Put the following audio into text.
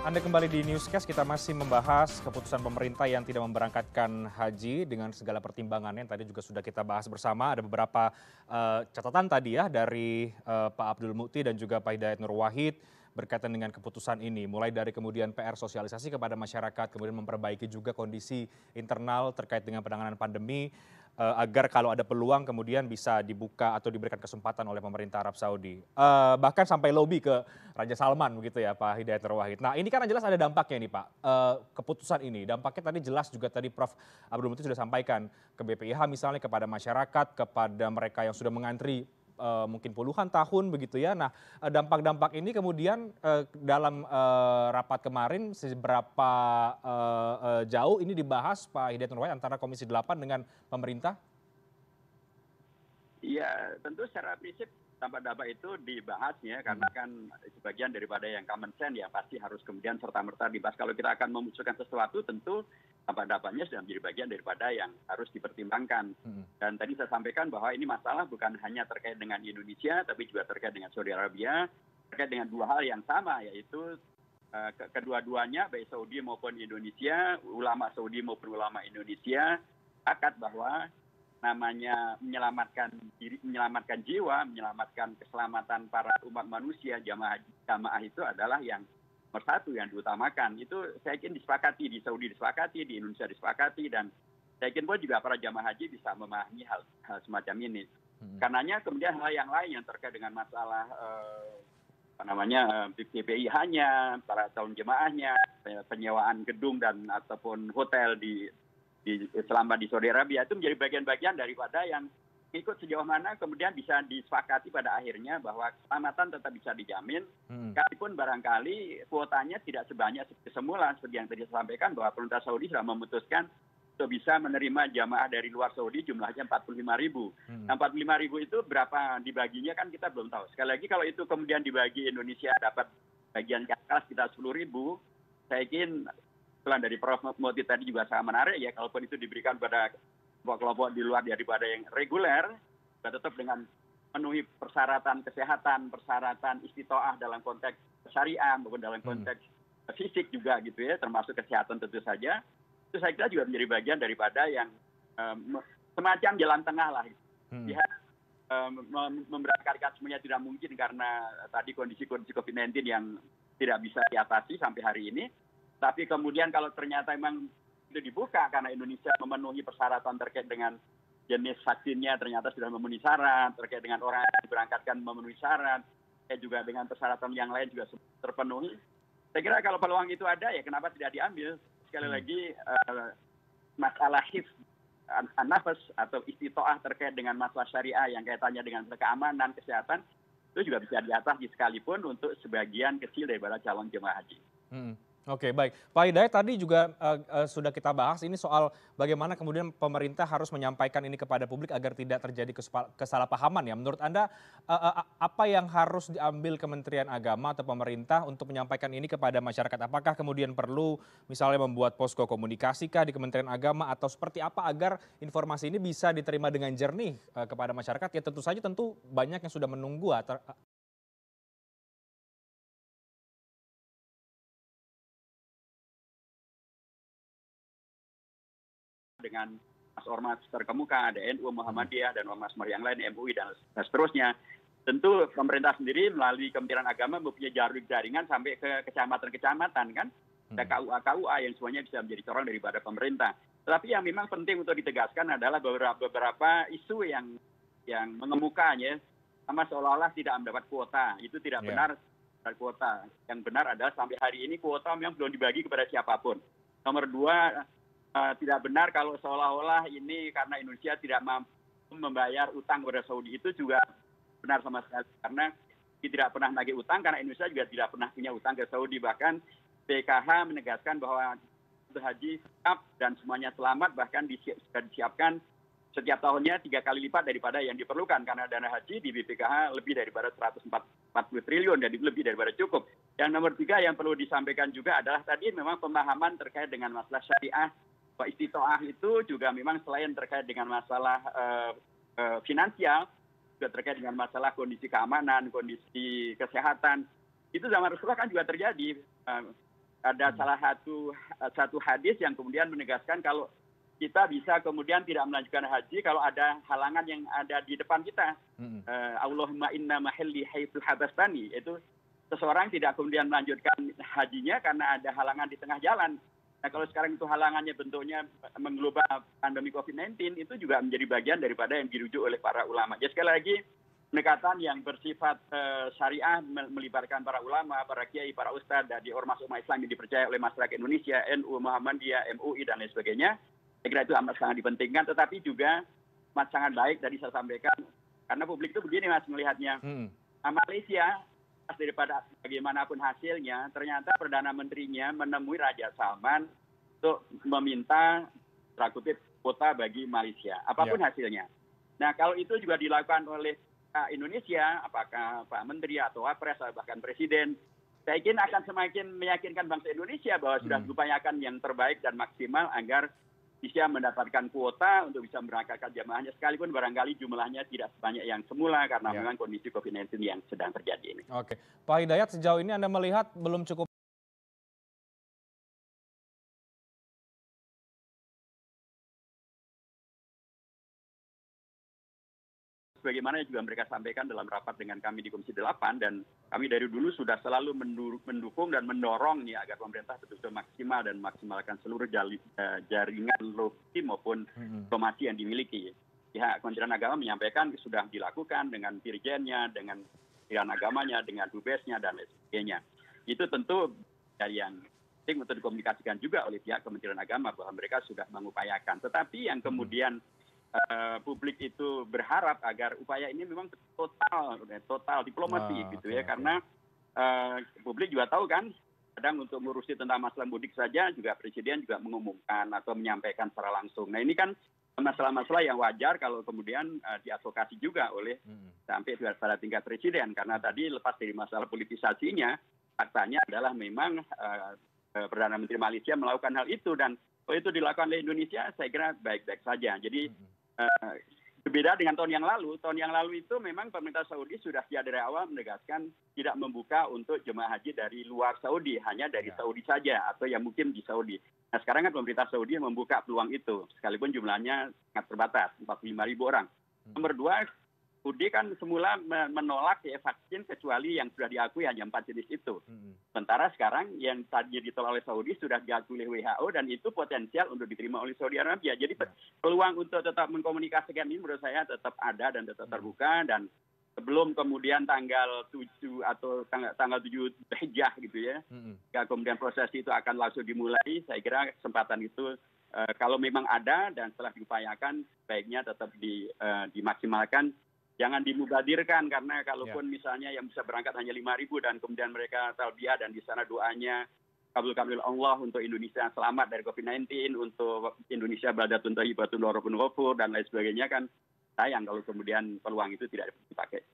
Anda kembali di Newscast, kita masih membahas keputusan pemerintah yang tidak memberangkatkan haji dengan segala pertimbangannya yang tadi juga sudah kita bahas bersama. Ada beberapa catatan tadi ya dari Pak Abdul Mukti dan juga Pak Hidayat Nur Wahid berkaitan dengan keputusan ini. Mulai dari kemudian PR sosialisasi kepada masyarakat, kemudian memperbaiki juga kondisi internal terkait dengan penanganan pandemi, agar kalau ada peluang kemudian bisa dibuka atau diberikan kesempatan oleh pemerintah Arab Saudi. Bahkan sampai lobby ke Raja Salman begitu ya Pak Hidayat Nur Wahid. Nah ini kan jelas ada dampaknya nih Pak, keputusan ini. Dampaknya tadi jelas juga tadi Prof. Abdul Muti sudah sampaikan ke BPIH misalnya, kepada masyarakat, kepada mereka yang sudah mengantri mungkin puluhan tahun begitu ya. Nah dampak-dampak ini kemudian dalam rapat kemarin seberapa jauh ini dibahas Pak Hidayat Nur Wahid antara Komisi 8 dengan pemerintah? Iya, tentu secara prinsip dampak-dampak itu dibahas ya, karena kan sebagian daripada yang common sense ya pasti harus kemudian serta-merta dibahas. Kalau kita akan memunculkan sesuatu, tentu dampak-dampaknya sudah menjadi bagian daripada yang harus dipertimbangkan. Dan tadi saya sampaikan bahwa ini masalah bukan hanya terkait dengan Indonesia, tapi juga terkait dengan Saudi Arabia, terkait dengan dua hal yang sama, yaitu kedua-duanya, baik Saudi maupun Indonesia, ulama Saudi maupun ulama Indonesia, sepakat bahwa namanya menyelamatkan diri, menyelamatkan jiwa, menyelamatkan keselamatan para umat manusia, jamaah itu adalah yang nomor satu yang diutamakan. Itu saya yakin disepakati, di Saudi disepakati, di Indonesia disepakati, dan saya yakin pun juga para jamaah haji bisa memahami hal semacam ini. Karenanya kemudian hal yang lain yang terkait dengan masalah BPIH-nya, para calon jemaahnya, penyewaan gedung dan ataupun hotel selama di Saudi Arabia itu menjadi bagian-bagian daripada yang ikut sejauh mana kemudian bisa disepakati pada akhirnya bahwa keselamatan tetap bisa dijamin, sekalipun barangkali kuotanya tidak sebanyak seperti semula, seperti yang tadi saya sampaikan bahwa pemerintah Saudi sudah memutuskan untuk bisa menerima jamaah dari luar Saudi jumlahnya 45.000. Nah, 45.000 itu berapa dibaginya kan kita belum tahu. Sekali lagi kalau itu kemudian dibagi Indonesia dapat bagian kata sekitar 10.000, saya yakin pelan dari Prof. Moti tadi juga sangat menarik ya, kalaupun itu diberikan pada kelompok di luar daripada yang reguler, tetap dengan memenuhi persyaratan kesehatan, persyaratan istitoah dalam konteks syariah maupun dalam konteks fisik juga gitu ya, termasuk kesehatan tentu saja. Itu saya kira juga menjadi bagian daripada yang semacam jalan tengah lah. Lihat memberangkatkan semuanya tidak mungkin karena tadi kondisi-kondisi COVID-19 yang tidak bisa diatasi sampai hari ini. Tapi kemudian kalau ternyata memang itu dibuka karena Indonesia memenuhi persyaratan terkait dengan jenis vaksinnya ternyata sudah memenuhi syarat, terkait dengan orang yang diberangkatkan memenuhi syarat, juga dengan persyaratan yang lain juga terpenuhi. Saya kira kalau peluang itu ada ya kenapa tidak diambil? Sekali lagi masalah hifz an-nafas atau istitoah terkait dengan masalah syariah yang kaitannya dengan keamanan, kesehatan, itu juga bisa diatasi sekalipun untuk sebagian kecil daripada calon jemaah haji. Oke, baik. Pak Hidayat tadi juga sudah kita bahas ini soal bagaimana kemudian pemerintah harus menyampaikan ini kepada publik agar tidak terjadi kesalahpahaman ya. Menurut Anda apa yang harus diambil Kementerian Agama atau pemerintah untuk menyampaikan ini kepada masyarakat? Apakah kemudian perlu misalnya membuat posko komunikasi kah di Kementerian Agama atau seperti apa agar informasi ini bisa diterima dengan jernih kepada masyarakat? Ya tentu saja banyak yang sudah menunggu dengan ormas terkemuka, ada NU, Muhammadiyah, dan ormas yang lain, MUI, dan seterusnya. Tentu pemerintah sendiri melalui Kementerian Agama mempunyai jaringan sampai ke kecamatan-kecamatan kan. Ada KUA yang semuanya bisa menjadi corong daripada pemerintah. Tetapi yang memang penting untuk ditegaskan adalah beberapa isu yang mengemukanya sama seolah-olah tidak mendapat kuota. Itu tidak benar kuota. Yang benar adalah sampai hari ini kuota memang belum dibagi kepada siapapun. Nomor dua, tidak benar kalau seolah-olah ini karena Indonesia tidak mampu membayar utang kepada Saudi, itu juga benar sama sekali. Karena tidak pernah nagih utang karena Indonesia juga tidak pernah punya utang ke Saudi. Bahkan PKH menegaskan bahwa haji siap dan semuanya selamat, bahkan sudah disiapkan setiap tahunnya 3 kali lipat daripada yang diperlukan karena dana haji di BPKH lebih daripada 140 triliun dan lebih daripada cukup. Yang nomor 3 yang perlu disampaikan juga adalah tadi memang pemahaman terkait dengan masalah syariah. Istitoah itu juga memang selain terkait dengan masalah finansial, juga terkait dengan masalah kondisi keamanan, kondisi kesehatan. Itu zaman Rasulullah kan juga terjadi. ada salah satu hadis yang kemudian menegaskan kalau kita bisa kemudian tidak melanjutkan haji kalau ada halangan yang ada di depan kita. Allahumma inna mahalli haitsu habastani. Itu seseorang tidak kemudian melanjutkan hajinya karena ada halangan di tengah jalan. Nah, kalau sekarang itu halangannya bentuknya mengglobal pandemi COVID-19, itu juga menjadi bagian daripada yang dirujuk oleh para ulama. Jadi sekali lagi, pendekatan yang bersifat syariah melibatkan para ulama, para kiai, para ustadz, dari ormas-ormas Islam yang dipercaya oleh masyarakat Indonesia, NU, Muhammadiyah, MUI, dan lain sebagainya. Saya kira itu amat sangat dipentingkan, tetapi juga amat sangat baik tadi saya sampaikan. Karena publik itu begini Mas melihatnya. Malaysia, daripada bagaimanapun hasilnya, ternyata Perdana Menterinya menemui Raja Salman untuk meminta kutip kuota bagi Malaysia, apapun hasilnya. Nah, kalau itu juga dilakukan oleh Indonesia, apakah Pak Menteri atau Wapres atau bahkan Presiden, saya yakin akan semakin meyakinkan bangsa Indonesia bahwa sudah diupayakan yang terbaik dan maksimal agar bisa mendapatkan kuota untuk bisa memberangkatkan jamaahnya, sekalipun barangkali jumlahnya tidak sebanyak yang semula karena memang kondisi COVID-19 yang sedang terjadi ini. Oke, Pak Hidayat, sejauh ini Anda melihat belum cukup sebagaimana juga mereka sampaikan dalam rapat dengan kami di Komisi 8, dan kami dari dulu sudah selalu mendukung dan mendorong ya agar pemerintah betul-betul maksimal dan maksimalkan seluruh jaringan logistik maupun diplomasi yang dimiliki. Pihak Kementerian Agama menyampaikan sudah dilakukan dengan dirjennya, dengan Kementerian Agamanya, dengan dubesnya, dan lain sebagainya. Itu tentu dari yang penting untuk dikomunikasikan juga oleh pihak Kementerian Agama bahwa mereka sudah mengupayakan. Tetapi yang kemudian publik itu berharap agar upaya ini memang total diplomasi gitu ya, karena publik juga tahu kan, kadang untuk mengurusi tentang masalah mudik saja juga Presiden juga mengumumkan atau menyampaikan secara langsung. Nah, ini kan masalah-masalah yang wajar kalau kemudian diadvokasi juga oleh sampai pada tingkat Presiden, karena tadi lepas dari masalah politisasinya, faktanya adalah memang Perdana Menteri Malaysia melakukan hal itu, dan kalau itu dilakukan oleh Indonesia, saya kira baik-baik saja. Jadi berbeda dengan tahun yang lalu. Tahun yang lalu itu memang pemerintah Saudi sudah dari awal menegaskan tidak membuka untuk jemaah haji dari luar Saudi, hanya dari Saudi saja atau yang mungkin di Saudi. Nah, sekarang kan pemerintah Saudi membuka peluang itu, sekalipun jumlahnya sangat terbatas, 45.000 orang. Nomor dua, Saudi kan semula menolak vaksin kecuali yang sudah diakui hanya 4 jenis itu. Sementara sekarang yang tadinya ditolak oleh Saudi sudah diakui oleh WHO dan itu potensial untuk diterima oleh Saudi Arabia. Jadi peluang untuk tetap mengkomunikasikan ini menurut saya tetap ada dan tetap terbuka, dan sebelum kemudian tanggal 7 atau tanggal 7 Hijjah gitu ya, kemudian proses itu akan langsung dimulai, saya kira kesempatan itu kalau memang ada dan setelah diupayakan baiknya tetap dimaksimalkan. Jangan dimubadirkan, karena kalaupun misalnya yang bisa berangkat hanya 5.000 dan kemudian mereka talbiyah dan di sana doanya kabul Allah untuk Indonesia selamat dari COVID-19, untuk Indonesia baldatun thayyibatun wa rabbun ghafur dan lain sebagainya, kan sayang kalau kemudian peluang itu tidak dipakai.